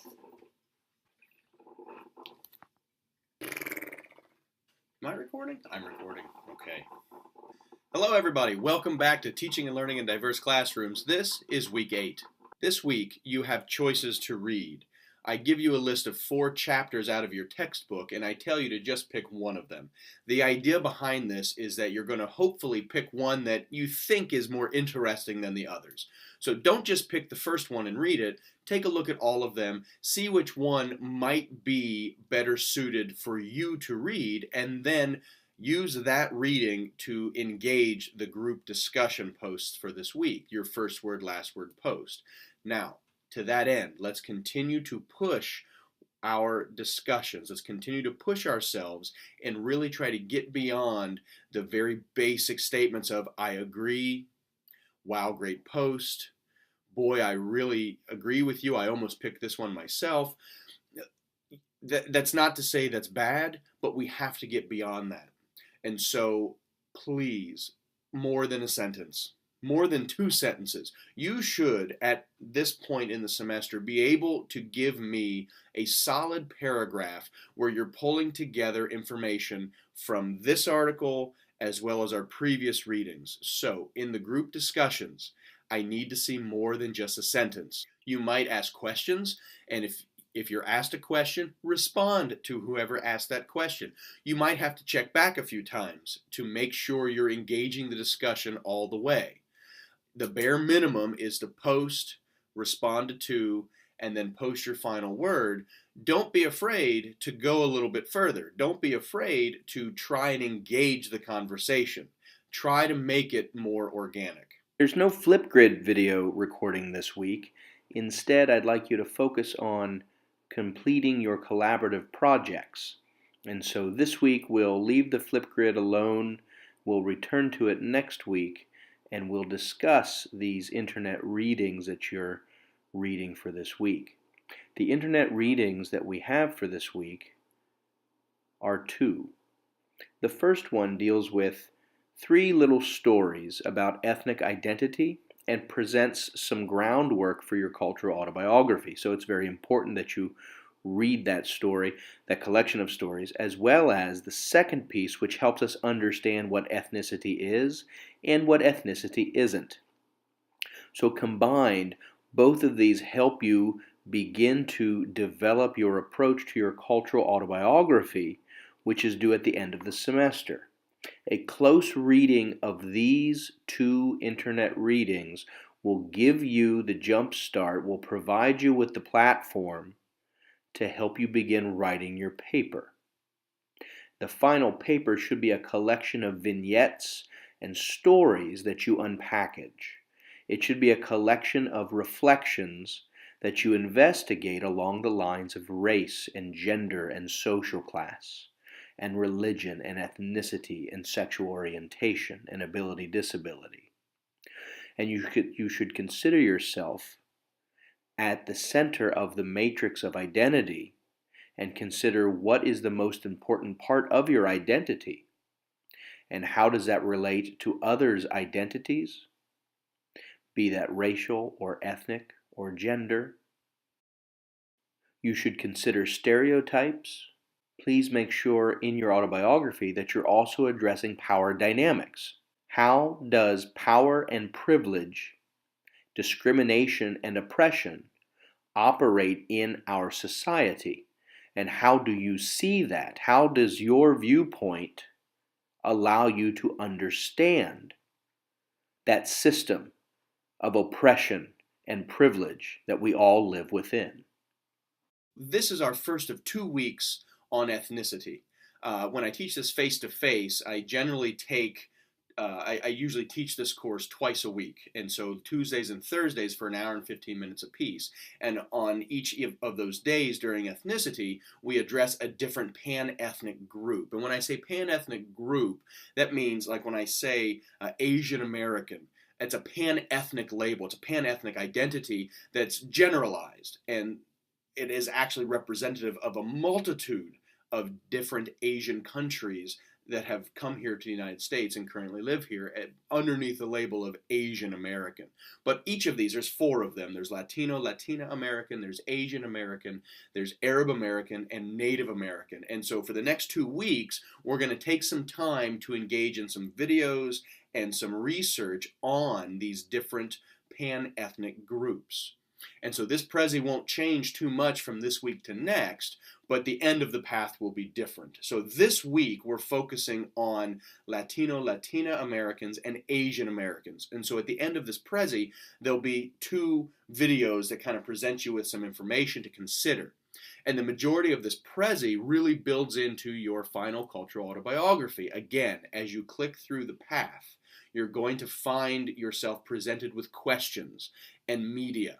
Am I recording? I'm recording. Okay. Hello, everybody. Welcome back to Teaching and Learning in Diverse Classrooms. This is week 8. This week, you have choices to read. I give you a list of 4 chapters out of your textbook, and I tell you to just pick one of them. The idea behind this is that you're going to hopefully pick one that you think is more interesting than the others. So don't just pick the first one and read it. Take a look at all of them, see which one might be better suited for you to read, and then use that reading to engage the group discussion posts for this week, your first word, last word post. Now, to that end, let's continue to push our discussions. Let's continue to push ourselves and really try to get beyond the very basic statements of, I agree, wow, great post, boy, I really agree with you, I almost picked this one myself. That's not to say that's bad, but we have to get beyond that. And so, please, more than a sentence, more than 2 sentences. You should, at this point in the semester, be able to give me a solid paragraph where you're pulling together information from this article as well as our previous readings. So, in the group discussions, I need to see more than just a sentence. You might ask questions, and if you're asked a question, respond to whoever asked that question. You might have to check back a few times to make sure you're engaging the discussion all the way. The bare minimum is to post, respond to, and then post your final word. Don't be afraid to go a little bit further. Don't be afraid to try and engage the conversation. Try to make it more organic. There's no Flipgrid video recording this week. Instead, I'd like you to focus on completing your collaborative projects. And so this week we'll leave the Flipgrid alone. We'll return to it next week, and we'll discuss these internet readings that you're reading for this week. The internet readings that we have for this week are 2. The first one deals with 3 little stories about ethnic identity and presents some groundwork for your cultural autobiography. So it's very important that you read that story, that collection of stories, as well as the second piece, which helps us understand what ethnicity is and what ethnicity isn't. So combined, both of these help you begin to develop your approach to your cultural autobiography, which is due at the end of the semester. A close reading of these 2 internet readings will give you the jump start, will provide you with the platform to help you begin writing your paper. The final paper should be a collection of vignettes and stories that you unpackage. It should be a collection of reflections that you investigate along the lines of race and gender and social class, and religion and ethnicity and sexual orientation and ability disability. And you should consider yourself at the center of the matrix of identity and consider what is the most important part of your identity and how does that relate to others' identities, be that racial or ethnic or gender. You should consider stereotypes. Please make sure in your autobiography that you're also addressing power dynamics. How does power and privilege, discrimination and oppression operate in our society? And how do you see that? How does your viewpoint allow you to understand that system of oppression and privilege that we all live within? This is our first of 2 weeks on ethnicity. When I teach this face-to-face, I generally take I usually teach this course twice a week, and so Tuesdays and Thursdays for an hour and 15 minutes apiece. And on each of those days during ethnicity, we address a different pan-ethnic group. And when I say pan-ethnic group, that means, like when I say Asian American, it's a pan-ethnic label, it's a pan-ethnic identity that's generalized, and it is actually representative of a multitude of different Asian countries that have come here to the United States and currently live here underneath the label of Asian American. But each of these, there's 4 of them. There's Latino, Latina American, there's Asian American, there's Arab American, and Native American. And so for the next 2 weeks, we're going to take some time to engage in some videos and some research on these different pan-ethnic groups. And so this Prezi won't change too much from this week to next, but the end of the path will be different. So this week we're focusing on Latino, Latina Americans, and Asian Americans. And so at the end of this Prezi, there'll be 2 videos that kind of present you with some information to consider. And the majority of this Prezi really builds into your final cultural autobiography. Again, as you click through the path, you're going to find yourself presented with questions and media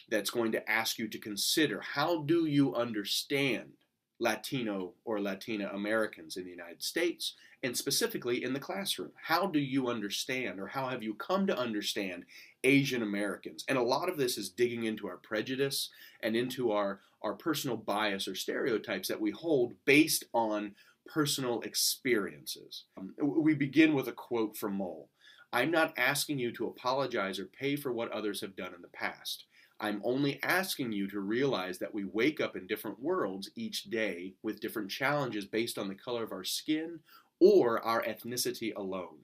that's going to ask you to consider, how do you understand Latino or Latina Americans in the United States, and specifically in the classroom? How do you understand, or how have you come to understand Asian Americans? And a lot of this is digging into our prejudice and into our personal bias or stereotypes that we hold based on personal experiences. We begin with a quote from Mole. "I'm not asking you to apologize or pay for what others have done in the past. I'm only asking you to realize that we wake up in different worlds each day with different challenges based on the color of our skin or our ethnicity alone."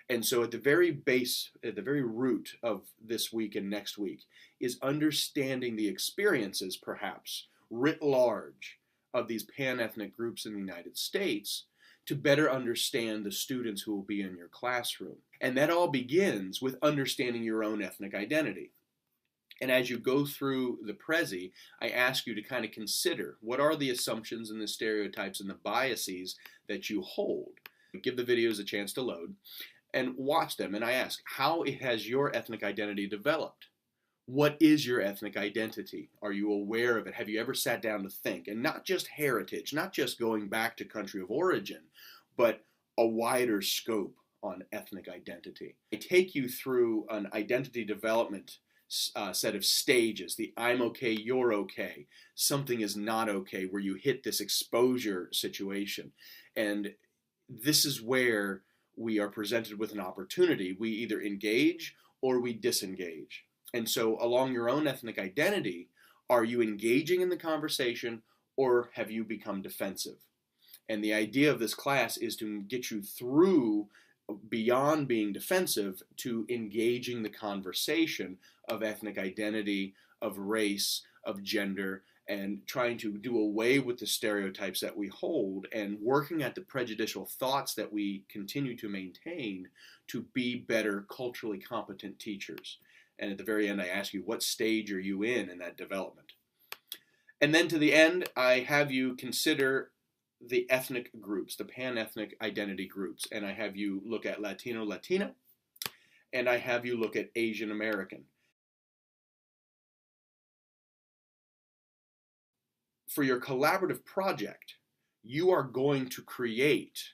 And so at the very base, at the very root of this week and next week is understanding the experiences, perhaps, writ large, of these pan-ethnic groups in the United States to better understand the students who will be in your classroom. And that all begins with understanding your own ethnic identity. And as you go through the Prezi, I ask you to kind of consider, what are the assumptions and the stereotypes and the biases that you hold? Give the videos a chance to load and watch them. And I ask, how has your ethnic identity developed? What is your ethnic identity? Are you aware of it? Have you ever sat down to think? And not just heritage, not just going back to country of origin, but a wider scope on ethnic identity. I take you through an identity development set of stages, the I'm okay, you're okay, something is not okay, where you hit this exposure situation. And this is where we are presented with an opportunity. We either engage or we disengage. And so along your own ethnic identity, are you engaging in the conversation or have you become defensive? And the idea of this class is to get you through beyond being defensive to engaging the conversation of ethnic identity, of race, of gender, and trying to do away with the stereotypes that we hold and working at the prejudicial thoughts that we continue to maintain to be better culturally competent teachers. And at the very end, I ask you, what stage are you in that development? And then to the end, I have you consider the ethnic groups, the pan-ethnic identity groups. And I have you look at Latino, Latina, and I have you look at Asian American. For your collaborative project, you are going to create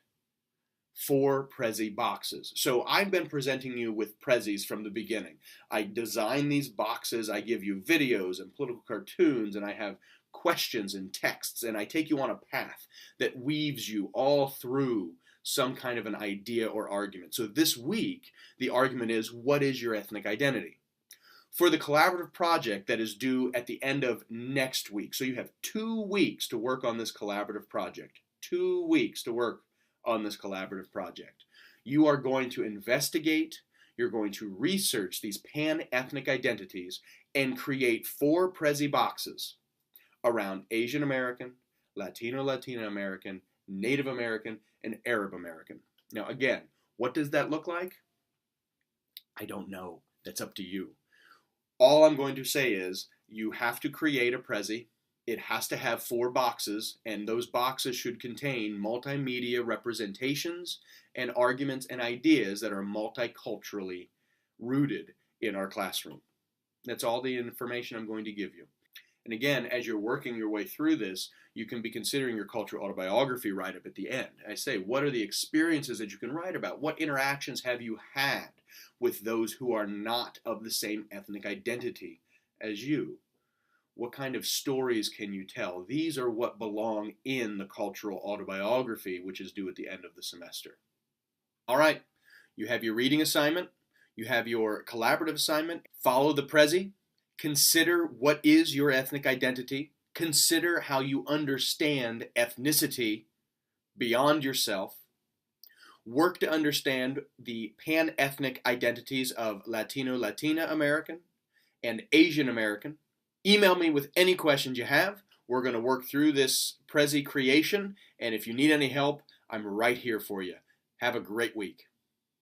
4 Prezi boxes. So I've been presenting you with Prezis from the beginning. I design these boxes, I give you videos and political cartoons, and I have questions and texts, and I take you on a path that weaves you all through some kind of an idea or argument. So this week, the argument is, what is your ethnic identity? For the collaborative project that is due at the end of next week, so you have 2 weeks to work on this collaborative project. 2 weeks to work on this collaborative project. You are going to investigate, you're going to research these pan-ethnic identities and create 4 Prezi boxes around Asian American, Latino, Latina American, Native American, and Arab American. Now again, what does that look like? I don't know. That's up to you. All I'm going to say is you have to create a Prezi. It has to have 4 boxes, and those boxes should contain multimedia representations and arguments and ideas that are multiculturally rooted in our classroom. That's all the information I'm going to give you. And again, as you're working your way through this, you can be considering your cultural autobiography right up at the end. I say, what are the experiences that you can write about? What interactions have you had with those who are not of the same ethnic identity as you? What kind of stories can you tell? These are what belong in the cultural autobiography, which is due at the end of the semester. All right, you have your reading assignment. You have your collaborative assignment. Follow the Prezi. Consider what is your ethnic identity. Consider how you understand ethnicity beyond yourself. Work to understand the pan-ethnic identities of Latino, Latina American, and Asian American. Email me with any questions you have. We're going to work through this Prezi creation, and if you need any help, I'm right here for you. Have a great week.